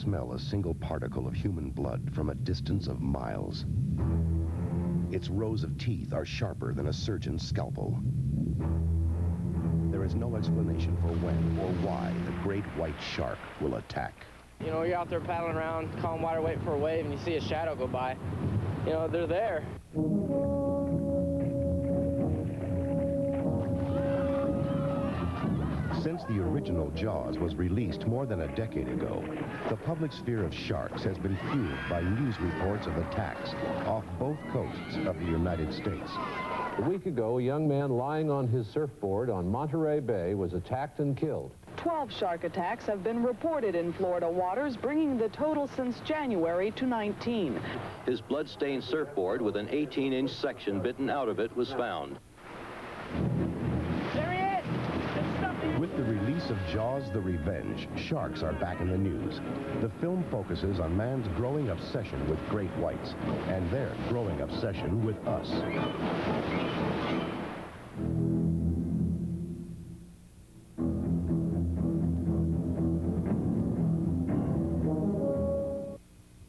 smell a single particle of human blood from a distance of miles. Its rows of teeth are sharper than a surgeon's scalpel. There is no explanation for when or why the great white shark will attack. You know, you're out there paddling around, calm water, waiting for a wave, and you see a shadow go by. You know, they're there. Since the original Jaws was released more than a decade ago, the public's fear of sharks has been fueled by news reports of attacks off both coasts of the United States. A week ago, a young man lying on his surfboard on Monterey Bay was attacked and killed. 12 shark attacks have been reported in Florida waters, bringing the total since January to 19. His blood-stained surfboard with an 18-inch section bitten out of it was found. There he is! With the release of Jaws: The Revenge, sharks are back in the news. The film focuses on man's growing obsession with great whites and their growing obsession with us.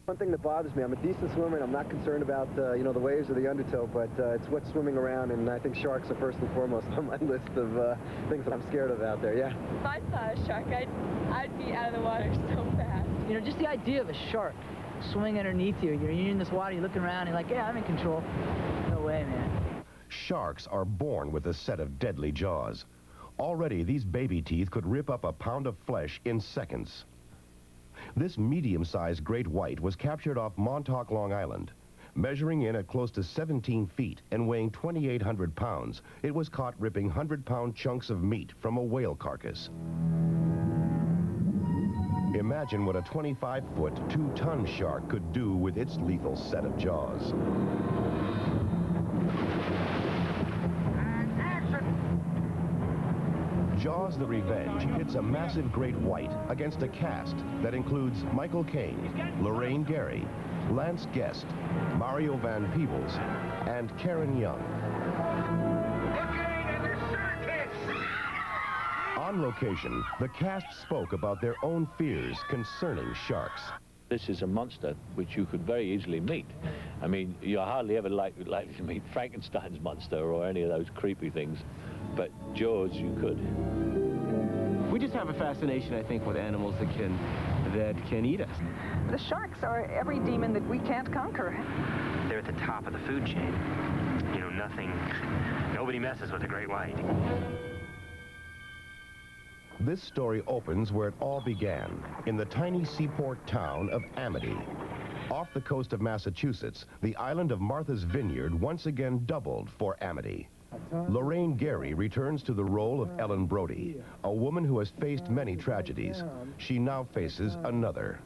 One thing that bothers me, I'm a decent swimmer and I'm not concerned about, you know, the waves or the undertow, but it's what's swimming around, and I think sharks are first and foremost on my list of things that I'm scared of out there, yeah. If I saw a shark, I'd be out of the water so fast. You know, just the idea of a shark swimming underneath you, you're in this water, you're looking around, you're like, yeah, I'm in control. No way, man. Sharks are born with a set of deadly jaws. Already, these baby teeth could rip up a pound of flesh in seconds. This medium-sized great white was captured off Montauk, Long Island. Measuring in at close to 17 feet and weighing 2,800 pounds, it was caught ripping 100-pound chunks of meat from a whale carcass. Imagine what a 25-foot, 2-ton shark could do with its lethal set of jaws. Jaws: The Revenge hits a massive great white against a cast that includes Michael Caine, Lorraine Gary, Lance Guest, Mario Van Peebles, and Karen Young. On location, the cast spoke about their own fears concerning sharks. This is a monster which you could very easily meet. I mean, you're hardly ever likely to meet Frankenstein's monster or any of those creepy things, but Jaws you could. We just have a fascination, I think, with animals that can eat us. The sharks are every demon that we can't conquer. They're at the top of the food chain. You know, nobody messes with a great white. This story opens where it all began, in the tiny seaport town of Amity. Off the coast of Massachusetts, the island of Martha's Vineyard once again doubled for Amity. Lorraine Gary returns to the role of Ellen Brody, a woman who has faced many tragedies. She now faces another.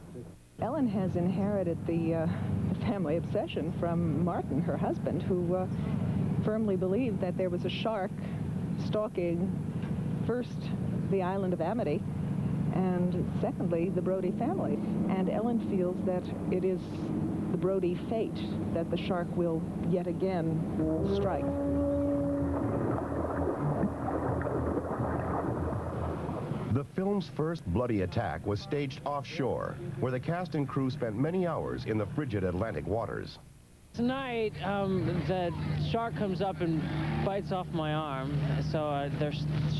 Ellen has inherited the family obsession from Martin, her husband, who firmly believed that there was a shark stalking first the island of Amity, and secondly, the Brody family. And Ellen feels that it is the Brody fate that the shark will yet again strike. The film's first bloody attack was staged offshore, where the cast and crew spent many hours in the frigid Atlantic waters. Tonight, the shark comes up and bites off my arm, so they're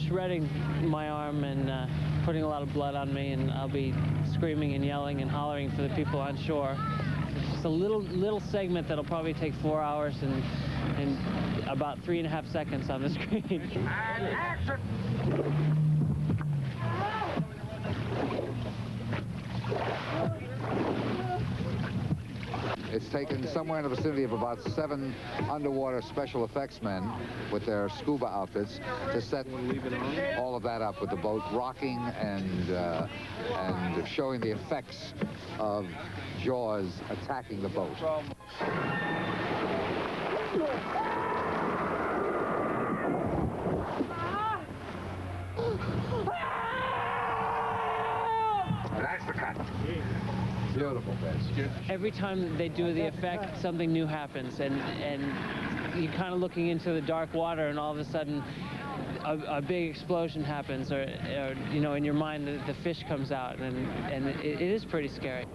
shredding my arm and putting a lot of blood on me, and I'll be screaming and yelling and hollering for the people on shore. It's just a little segment that'll probably take 4 hours and about 3.5 seconds on the screen. And action! It's taken somewhere in the vicinity of about 7 underwater special effects men with their scuba outfits to set all of that up with the boat rocking and showing the effects of Jaws attacking the boat. That's the cut. Beautiful, bitch. Every time they do the effect, something new happens, and you're kind of looking into the dark water, and all of a sudden a big explosion happens, or you know, in your mind the fish comes out, and it is pretty scary.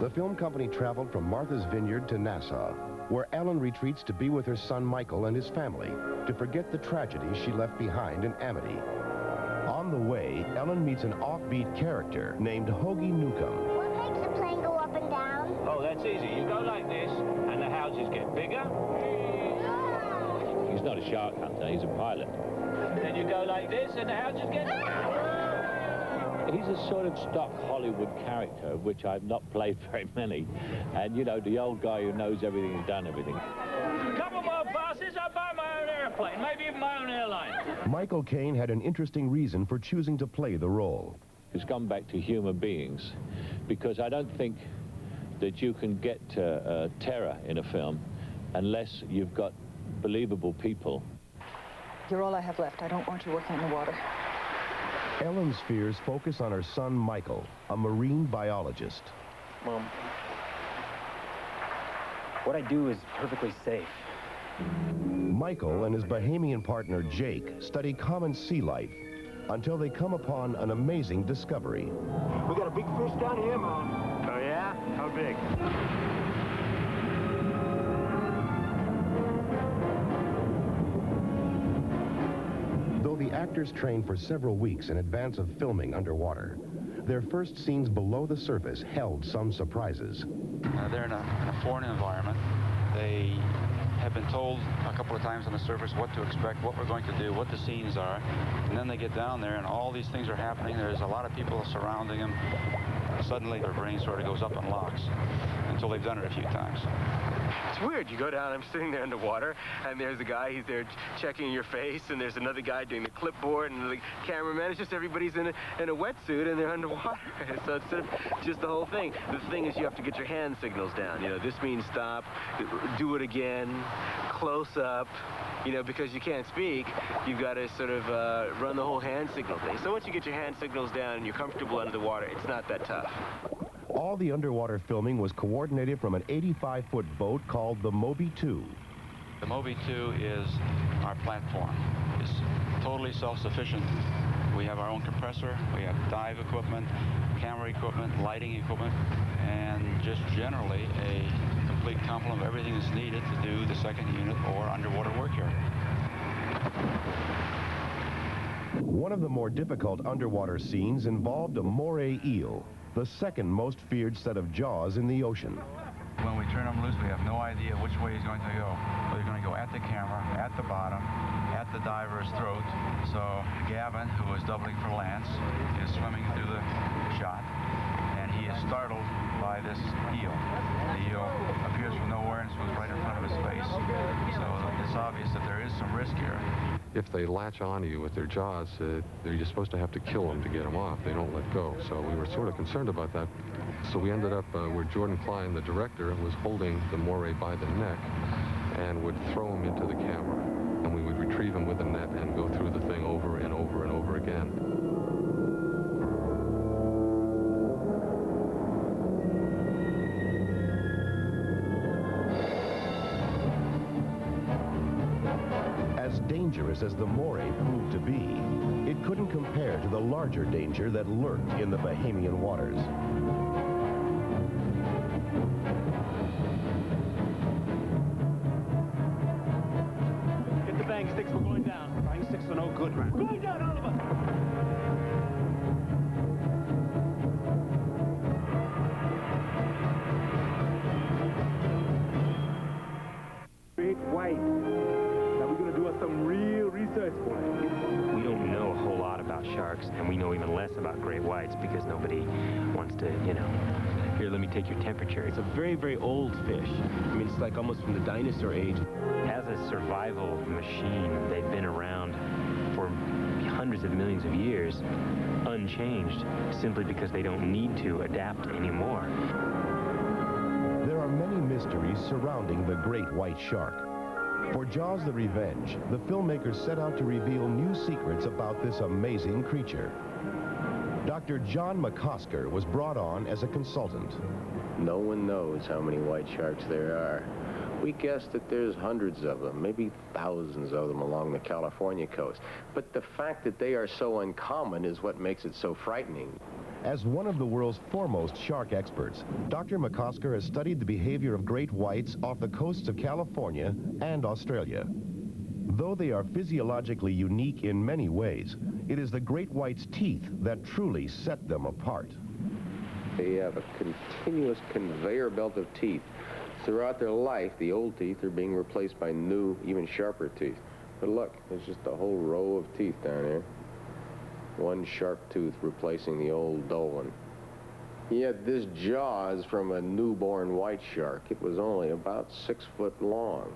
The film company traveled from Martha's Vineyard to Nassau, where Ellen retreats to be with her son Michael and his family to forget the tragedy she left behind in Amity. On the way, Ellen meets an offbeat character named Hoagie Newcomb. What makes the plane go up and down? Oh, that's easy. You go like this, and the houses get bigger. He's not a shark hunter, he's a pilot. Then you go like this, and the houses get... He's a sort of stock Hollywood character, of which I've not played very many. And, you know, the old guy who knows everything and done everything. Couple more passes, I'll buy my own airplane, maybe even my own airline. Michael Caine had an interesting reason for choosing to play the role. It's gone back to human beings, because I don't think that you can get terror in a film unless you've got believable people. You're all I have left. I don't want you working in the water. Ellen's fears focus on her son Michael, a marine biologist. Mom, what I do is perfectly safe. Michael and his Bahamian partner Jake study common sea life until they come upon an amazing discovery. We got a big fish down here, Mom. Oh, yeah? How big? Though the actors trained for several weeks in advance of filming underwater, their first scenes below the surface held some surprises. They're in a foreign environment. They have been told a couple of times on the surface what to expect, what we're going to do, what the scenes are, and then they get down there and all these things are happening. There's a lot of people surrounding them. Suddenly their brain sort of goes up and locks until they've done it a few times. It's weird. You go down, I'm sitting there underwater, and there's a guy, he's there checking your face, and there's another guy doing the clipboard, and the cameraman. It's just everybody's in a wetsuit, and they're underwater. So it's sort of just the whole thing. The thing is you have to get your hand signals down. You know, this means stop, do it again, close up. You know, because you can't speak, you've got to sort of run the whole hand signal thing. So once you get your hand signals down and you're comfortable under the water, it's not that tough. All the underwater filming was coordinated from an 85-foot boat called the Moby 2. The Moby 2 is our platform. It's totally self-sufficient. We have our own compressor, we have dive equipment, camera equipment, lighting equipment, and just generally a complete complement of everything that's needed to do the second unit or underwater work here. One of the more difficult underwater scenes involved a moray eel, the second most feared set of jaws in the ocean. When we turn him loose, we have no idea which way he's going to go. Whether he's going to go at the camera, at the bottom, at the diver's throat. So Gavin, who is doubling for Lance, is swimming through the shot, and he is startled by this eel. The eel appears from nowhere and swims right in front of his face. So it's obvious that there is some risk here. If they latch onto you with their jaws, you're supposed to have to kill them to get them off. They don't let go. So we were sort of concerned about that. So we ended up where Jordan Klein, the director, was holding the moray by the neck and would throw him into the camera. And we would retrieve him with a net and go through the thing over and over and over again. As dangerous as the moray proved to be, it couldn't compare to the larger danger that lurked in the Bahamian waters. Get the bang sticks, we're going down. Bang sticks are no good, man. Going down, Oliver! Great white. Some real research for it. We don't know a whole lot about sharks, and we know even less about great whites because nobody wants to, you know, here, let me take your temperature. It's a very, very old fish. I mean, it's like almost from the dinosaur age. As a survival machine, they've been around for hundreds of millions of years, unchanged, simply because they don't need to adapt anymore. There are many mysteries surrounding the great white shark. For Jaws the Revenge, the filmmakers set out to reveal new secrets about this amazing creature. Dr. John McCosker was brought on as a consultant. No one knows how many white sharks there are. We guess that there's hundreds of them, maybe thousands of them along the California coast. But the fact that they are so uncommon is what makes it so frightening. As one of the world's foremost shark experts, Dr. McCosker has studied the behavior of great whites off the coasts of California and Australia. Though they are physiologically unique in many ways, it is the great white's teeth that truly set them apart. They have a continuous conveyor belt of teeth. Throughout their life, the old teeth are being replaced by new, even sharper teeth. But look, there's just a whole row of teeth down here. One sharp tooth replacing the old dull one. Yet this jaw is from a newborn white shark. It was only about 6 foot long.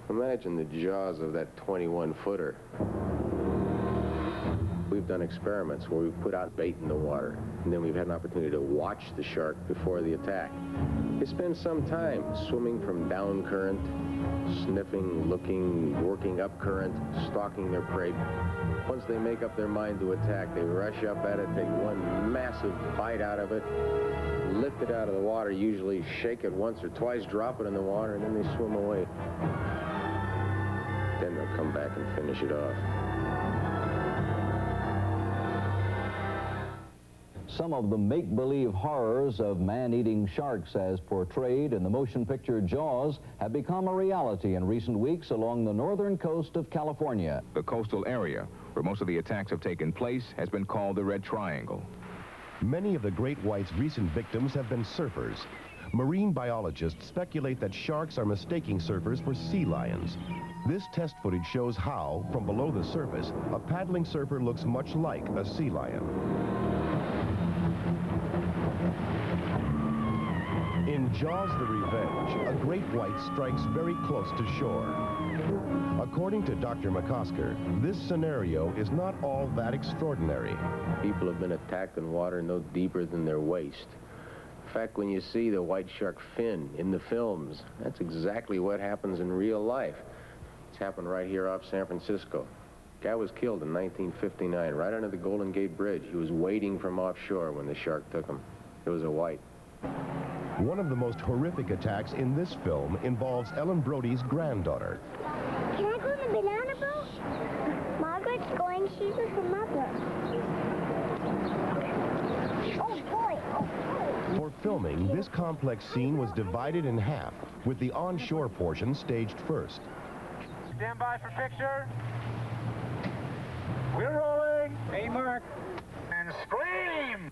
Imagine the jaws of that 21-footer. We've done experiments where we've put out bait in the water, and then we've had an opportunity to watch the shark before the attack. They spend some time swimming from down current, sniffing, looking, working up current, stalking their prey. Once they make up their mind to attack, they rush up at it, take one massive bite out of it, lift it out of the water, usually shake it once or twice, drop it in the water, and then they swim away. Then they'll come back and finish it off. Some of the make-believe horrors of man-eating sharks as portrayed in the motion picture Jaws have become a reality in recent weeks along the northern coast of California. The coastal area where most of the attacks have taken place has been called the Red Triangle. Many of the great white's recent victims have been surfers. Marine biologists speculate that sharks are mistaking surfers for sea lions. This test footage shows how, from below the surface, a paddling surfer looks much like a sea lion. In Jaws the Revenge, a great white strikes very close to shore. According to Dr. McCosker, this scenario is not all that extraordinary. People have been attacked in water no deeper than their waist. In fact, when you see the white shark fin in the films, that's exactly what happens in real life. It's happened right here off San Francisco. Guy was killed in 1959, right under the Golden Gate Bridge. He was waiting from offshore when the shark took him. It was a white. One of the most horrific attacks in this film involves Ellen Brody's granddaughter. Can I go on the banana boat? Margaret's going. She's with her mother. Oh, boy. Oh, boy. For filming, this complex scene was divided in half, with the onshore portion staged first. Stand by for picture. We're rolling. Hey, Mark. And scream!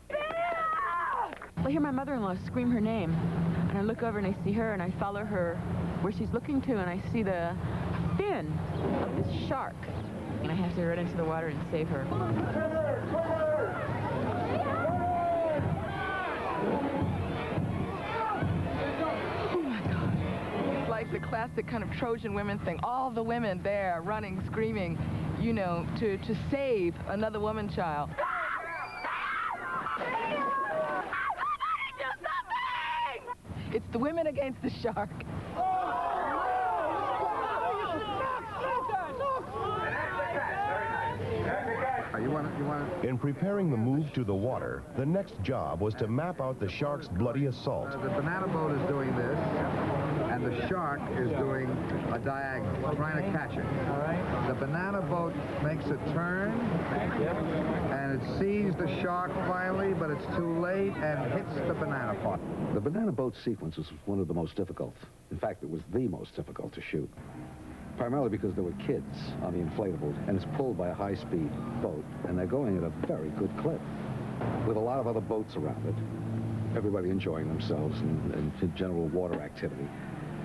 I hear my mother-in-law scream her name, and I look over and I see her, and I follow her where she's looking to, and I see the fin of this shark, and I have to run into the water and save her. Oh my God. It's like the classic kind of Trojan women thing. All the women there running, screaming, you know, to save another woman child. It's the women against the shark. In preparing the move to the water, the next job was to map out the shark's bloody assault. The banana boat is doing this, and the shark is doing a diagonal, trying to catch it. The banana boat makes a turn, and it sees the shark finally, but it's too late and hits the banana pot. The banana boat sequence was one of the most difficult. In fact, it was the most difficult to shoot. Primarily because there were kids on the inflatable, and it's pulled by a high-speed boat, and they're going at a very good clip, with a lot of other boats around it, everybody enjoying themselves and general water activity.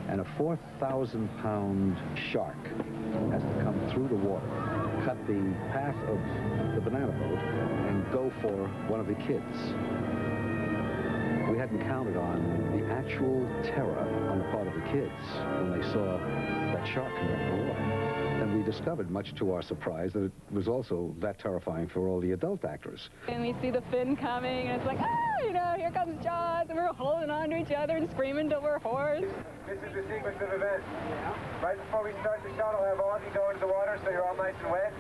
And a 4,000-pound shark has to come through the water, cut the path of the banana boat, and go for one of the kids. We hadn't counted on the actual terror on the part of the kids when they saw that shark come down the water. And we discovered, much to our surprise, that it was also that terrifying for all the adult actors. And we see the fin coming, and it's like, oh, you know, here comes Jaws, and we're holding on to each other and screaming till we're hoarse. This is the sequence of events. Right before we start the shot, I'll have all of you go into the water so you're all nice and wet.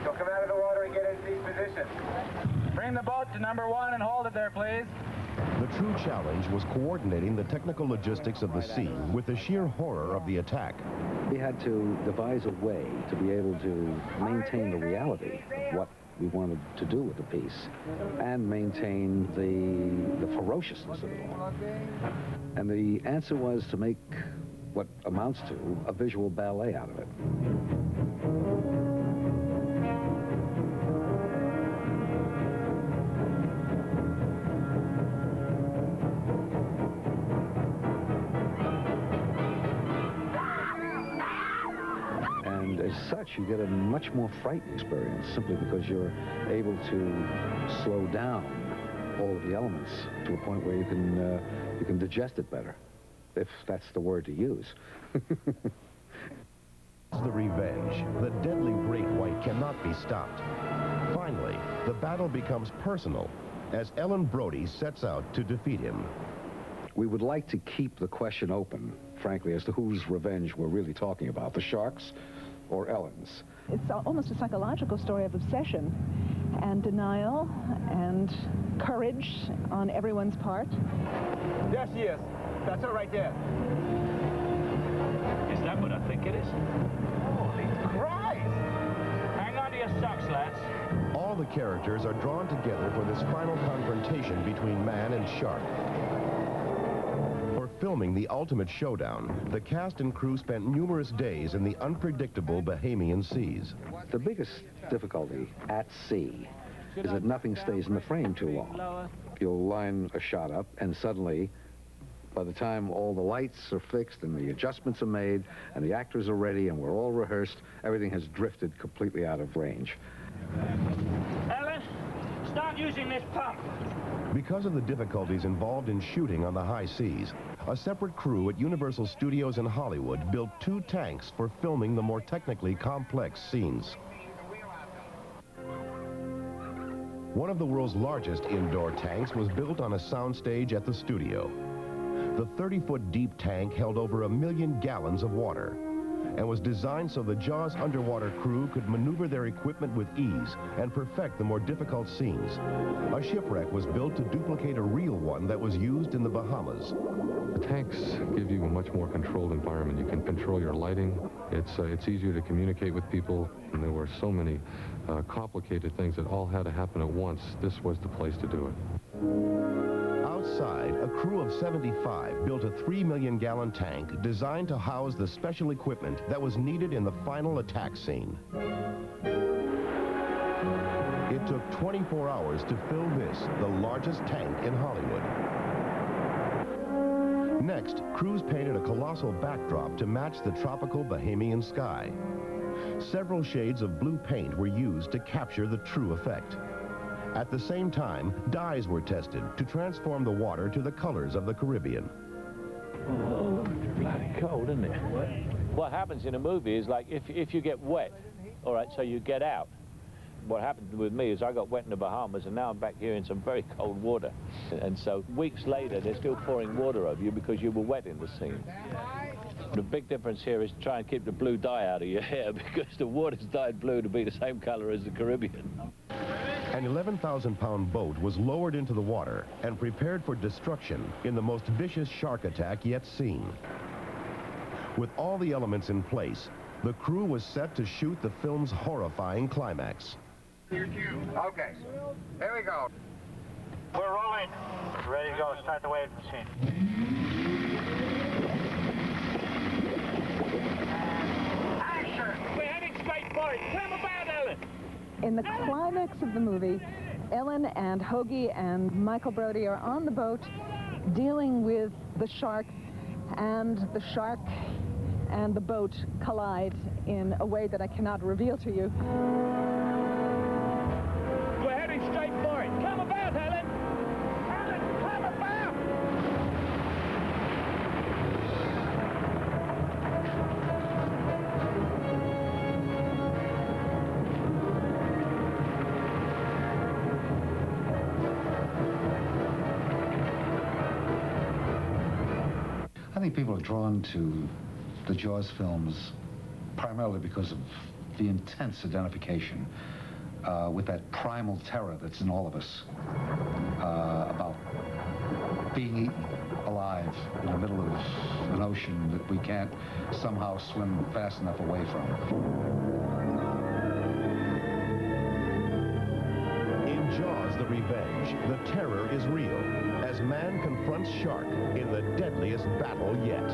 You'll come out of the water and get into these positions. Bring the boat to number 1 and hold it there, please. The true challenge was coordinating the technical logistics of the scene with the sheer horror of the attack. We had to devise a way to be able to maintain the reality of what we wanted to do with the piece and maintain the ferociousness of it all. And the answer was to make what amounts to a visual ballet out of it. And as such, you get a much more frightening experience simply because you're able to slow down all of the elements to a point where you can digest it better, if that's the word to use. The revenge. The deadly great white cannot be stopped. Finally, the battle becomes personal as Ellen Brody sets out to defeat him. We would like to keep the question open, frankly, as to whose revenge we're really talking about, the sharks or Ellen's. It's almost a psychological story of obsession and denial and courage on everyone's part. There she is. That's her right there. Is that what I think it is? Holy Christ! Hang on to your socks, lads. All the characters are drawn together for this final confrontation between man and shark. For filming the ultimate showdown, the cast and crew spent numerous days in the unpredictable Bahamian seas. The biggest difficulty at sea is that nothing stays in the frame too long. You'll line a shot up, and suddenly, by the time all the lights are fixed and the adjustments are made and the actors are ready and we're all rehearsed, everything has drifted completely out of range. Ellen, start using this pump. Because of the difficulties involved in shooting on the high seas, a separate crew at Universal Studios in Hollywood built 2 tanks for filming the more technically complex scenes. One of the world's largest indoor tanks was built on a soundstage at the studio. The 30-foot deep tank held over 1 million gallons of water and was designed so the Jaws underwater crew could maneuver their equipment with ease and perfect the more difficult scenes. A shipwreck was built to duplicate a real one that was used in the Bahamas. The tanks give you a much more controlled environment. You can control your lighting. It's easier to communicate with people. And there were so many complicated things that all had to happen at once. This was the place to do it. Outside, a crew of 75 built a 3 million gallon tank designed to house the special equipment that was needed in the final attack scene. It took 24 hours to fill this, the largest tank in Hollywood. Next, crews painted a colossal backdrop to match the tropical Bahamian sky. Several shades of blue paint were used to capture the true effect. At the same time, dyes were tested to transform the water to the colors of the Caribbean. Oh, it's bloody cold, isn't it? What happens in a movie is like if you get wet, all right, so you get out. What happened with me is I got wet in the Bahamas, and now I'm back here in some very cold water. And so weeks later, they're still pouring water over you because you were wet in the scene. The big difference here is to try and keep the blue dye out of your hair because the water's dyed blue to be the same color as the Caribbean. An 11,000-pound boat was lowered into the water and prepared for destruction in the most vicious shark attack yet seen. With all the elements in place, the crew was set to shoot the film's horrifying climax. Okay, here we go. We're rolling. Ready to go. Start the wave machine. Action! We're heading straight for it. Come about, Ellen. In the climax of the movie, Ellen and Hoagie and Michael Brody are on the boat dealing with the shark, and the shark and the boat collide in a way that I cannot reveal to you. We're heading straight for it. Come about, Helen. Helen, come about. I think people are drawn to the Jaws films primarily because of the intense identification with that primal terror that's in all of us about being eaten alive in the middle of an ocean that we can't somehow swim fast enough away from. In Jaws: The Revenge, the terror is real as man confronts shark in the deadliest battle yet.